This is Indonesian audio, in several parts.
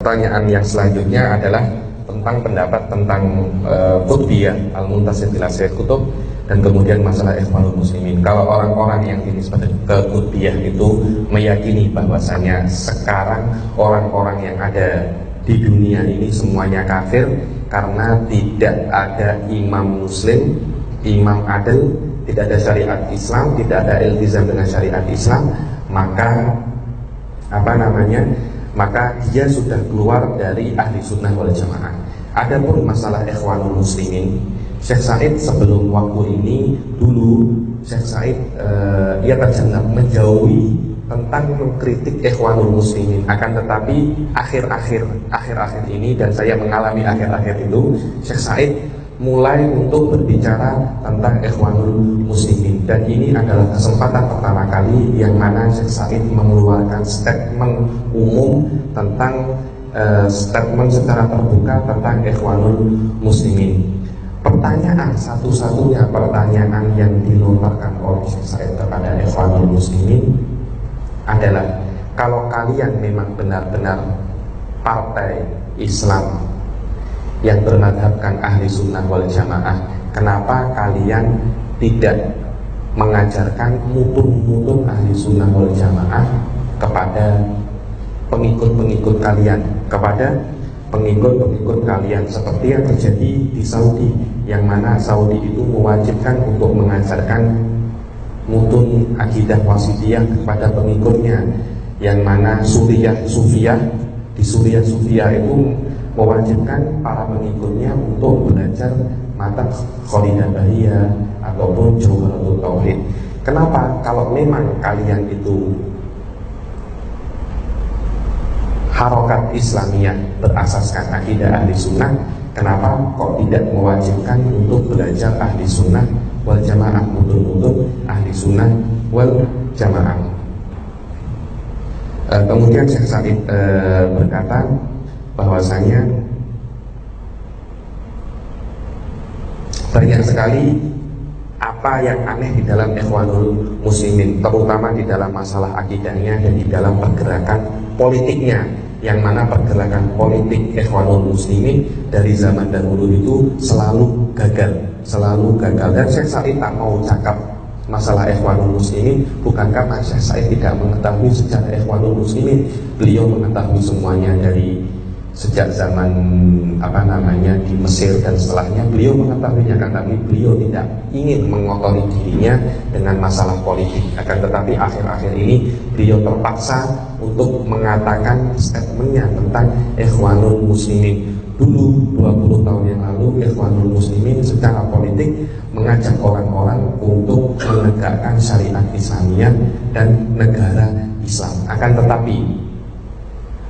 Pertanyaan yang selanjutnya adalah tentang pendapat tentang Qutbiyah, Al-Muntasir ila Sayyid Qutb, dan kemudian masalah Ikhwanul Muslimin. Kalau orang-orang yang dinisbahkan ke Qutbiyah itu meyakini bahwasanya sekarang orang-orang yang ada di dunia ini semuanya kafir karena tidak ada imam muslim, imam adil, tidak ada syariat Islam, tidak ada iltizam dengan syariat Islam, maka maka dia sudah keluar dari ahli sunnah wal jamaah. Adapun masalah Ikhwanul Muslimin, Syekh Said sebelum waktu ini dulu Syekh Said ia terjangkau menjauhi tentang mengkritik Ikhwanul Muslimin. Akan tetapi akhir-akhir ini, dan saya mengalami akhir-akhir itu, Syekh Said mulai untuk berbicara tentang Ikhwanul Muslimin, dan ini adalah kesempatan pertama kali yang mana Syekh Said mengeluarkan statement umum tentang statement secara terbuka tentang Ikhwanul Muslimin. Pertanyaan satu-satunya pertanyaan yang dilontarkan oleh Syekh Said kepada Ikhwanul Muslimin adalah, kalau kalian memang benar-benar partai Islam yang bermadhabkan ahli sunnah wal jamaah, kenapa kalian tidak mengajarkan mutun-mutun ahli sunnah wal jamaah kepada pengikut-pengikut kalian, seperti yang terjadi di Saudi, yang mana Saudi itu mewajibkan untuk mengajarkan mutun akidah wasidiyah kepada pengikutnya, yang mana Sufiyah di Suriah itu mewajibkan para pengikutnya untuk belajar mata Khalidah Bahiyah ataupun Jawharatul Tauhid. Kenapa? Kalau memang kalian itu harokat Islamiyah berasaskan akidah ahli sunnah, kenapa kok tidak mewajibkan untuk belajar ahli sunnah wal jamaah, mutun-mutun ahli sunnah wal jamaah? Kemudian Syekh Said berkata bahwasanya banyak sekali apa yang aneh di dalam Ikhwanul Muslimin, terutama di dalam masalah akidahnya dan di dalam pergerakan politiknya, yang mana pergerakan politik Ikhwanul Muslimin dari zaman dahulu itu selalu gagal. Dan Syekh Said tak mau cakap masalah Ikhwanul Muslimin bukan karena Syekh Said tidak mengetahui sejarah Ikhwanul Muslimin. Beliau mengetahui semuanya dari sejak zaman di Mesir dan setelahnya, beliau mengetahuinya, tapi beliau tidak ingin mengotori dirinya dengan masalah politik. Akan tetapi akhir-akhir ini beliau terpaksa untuk mengatakan statementnya tentang Ikhwanul Muslimin. Dulu 20 tahun yang lalu Ikhwanul Muslimin secara politik mengajak orang-orang untuk menegakkan syariat Islamiyah dan negara Islam. Akan tetapi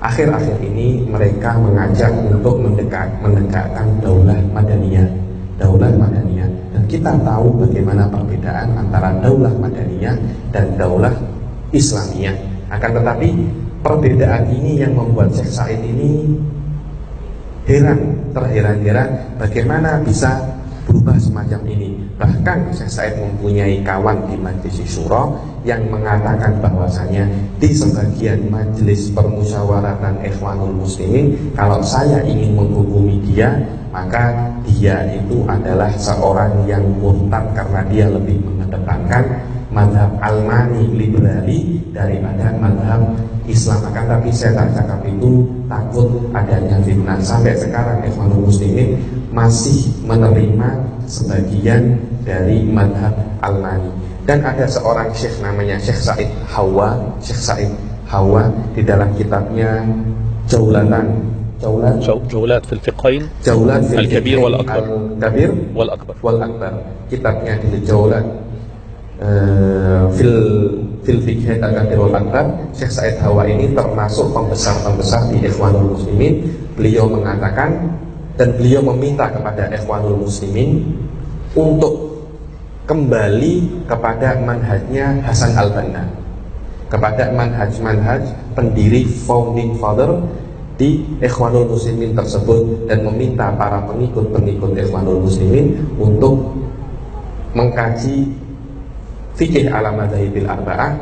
akhir-akhir ini mereka mengajak untuk menegakkan daulah madaniyah. Dan kita tahu bagaimana perbedaan antara daulah madaniyah dan daulah Islamiyah. Akan tetapi perbedaan ini yang membuat Syekh Said ini terheran-heran bagaimana bisa berubah semacam ini. Bahkan Syekh Said mempunyai kawan di Majelis Syuro yang mengatakan bahwasanya di sebagian majelis permusyawaratan Ikhwanul Muslimin, kalau saya ingin menghukumi dia, maka dia itu adalah seorang yang murtad karena dia lebih mengedepankan mazhab Almani liberali daripada mazhab Islam. Akan tapi saya tak cakap itu takut adanya fitnah. Sampai sekarang Ikhwanul Muslimin masih menerima sebagian dari mazhab Almani. Dan ada seorang syekh namanya Syekh Said Hawa di dalam kitabnya جولات في الفقهين الكبير والأكبر. Kitabnya di Jaulat fil fiqh al-kabir wal akbar. Syekh Said Hawa ini termasuk pembesar di Ikhwanul Muslimin. Beliau mengatakan dan beliau meminta kepada Ikhwanul Muslimin untuk kembali kepada manhajnya Hasan al-Banna, kepada manhaj pendiri founding father di Ikhwanul Muslimin tersebut, dan meminta para pengikut Ikhwanul Muslimin untuk mengkaji fikih ala madzahibil arba'ah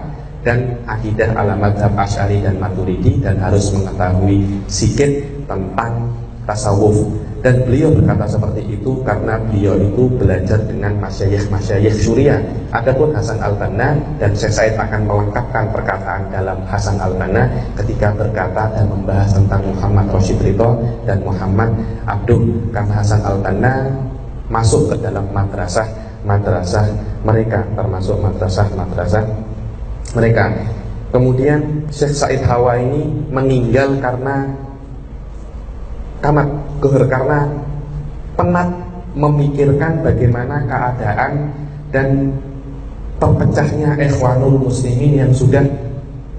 dan akidah ala madhab Asy'ari dan Maturidi, dan harus mengetahui sedikit tentang tasawuf. Dan beliau berkata seperti itu karena beliau itu belajar dengan masyayikh Syuriah. Adapun Hasan al-Banna, dan Syekh Said akan melengkapkan perkataan dalam Hasan al-Banna ketika berkata dan membahas tentang Muhammad Rashid Ridho dan Muhammad Abduh, karena Hasan al-Banna masuk ke dalam madrasah mereka, termasuk madrasah mereka. Kemudian Syekh Said Hawa ini meninggal karena karena penat memikirkan bagaimana keadaan dan terpecahnya Ikhwanul Muslimin yang sudah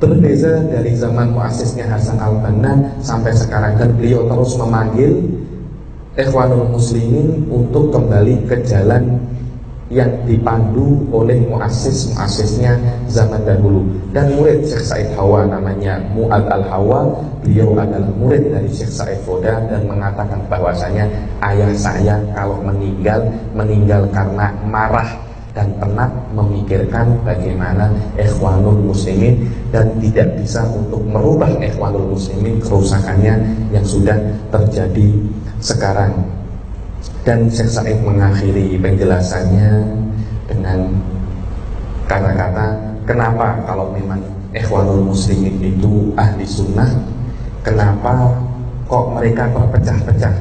berbeza dari zaman muasisnya Hasan al-Banna sampai sekarang, dan beliau terus memanggil Ikhwanul Muslimin untuk kembali ke jalan yang dipandu oleh muasisnya zaman dahulu. Dan murid Syekh Said Hawa namanya Mu'ad al-Hawa, beliau adalah murid dari Syekh Said Foda, dan mengatakan bahwasanya ayah saya kalau meninggal karena marah dan penat memikirkan bagaimana Ikhwanul Muslimin, dan tidak bisa untuk merubah Ikhwanul Muslimin kerusakannya yang sudah terjadi sekarang. Dan Syekh Said mengakhiri penjelasannya dengan kata-kata, kenapa kalau memang Ikhwanul Muslimin itu ahli sunnah, kenapa kok mereka terpecah-pecah?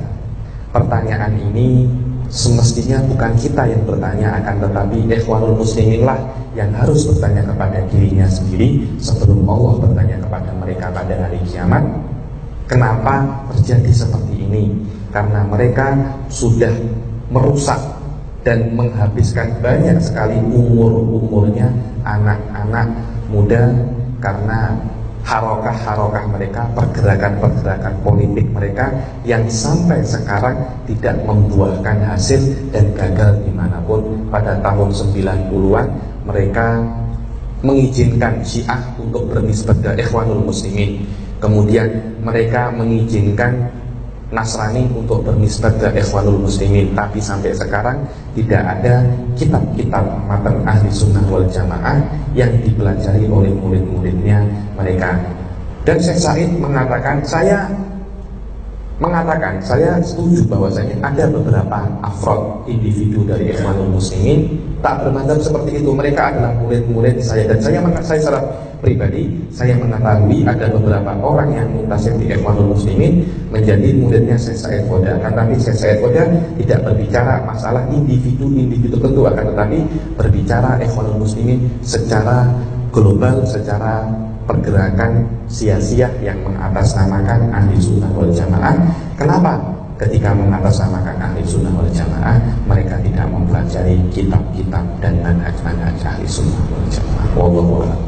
Pertanyaan ini semestinya bukan kita yang bertanya, akan tetapi Ikhwanul Muslimin lah yang harus bertanya kepada dirinya sendiri sebelum Allah bertanya kepada mereka pada hari kiamat. Kenapa terjadi seperti ini? Karena mereka sudah merusak dan menghabiskan banyak sekali umurnya anak-anak muda karena harokah mereka, pergerakan politik mereka yang sampai sekarang tidak membuahkan hasil dan gagal dimanapun. Pada tahun 90-an mereka mengizinkan Syiah untuk bernisbat ke Ikhwanul Muslimin, kemudian mereka mengizinkan Nasrani untuk bernisbat ke Ikhwanul Muslimin, tapi sampai sekarang tidak ada kitab-kitab matan ahli sunnah wal jamaah yang dipelajari oleh murid-muridnya mereka. Dan Syekh Said mengatakan, saya setuju bahwasanya ada beberapa afrod individu dari Ikhwanul Muslimin tak bermadzhab seperti itu. Mereka adalah murid-murid saya, dan saya secara pribadi saya mengetahui ada beberapa orang yang muntasib di Ikhwanul Muslimin menjadi muridnya Syekh Said Foda. Akan tetapi Syekh Said Foda tidak berbicara masalah individu-individu tertentu, akan tetapi berbicara Ikhwanul Muslimin secara global, secara pergerakan sia-sia yang mengatasnamakan ahli sunnah wal jamaah. Kenapa? Ketika mengatasnamakan ahli sunnah wal jamaah, mereka tidak mempelajari kitab-kitab dan manhaj ahli sunnah wal jamaah. Wallahu a'lam.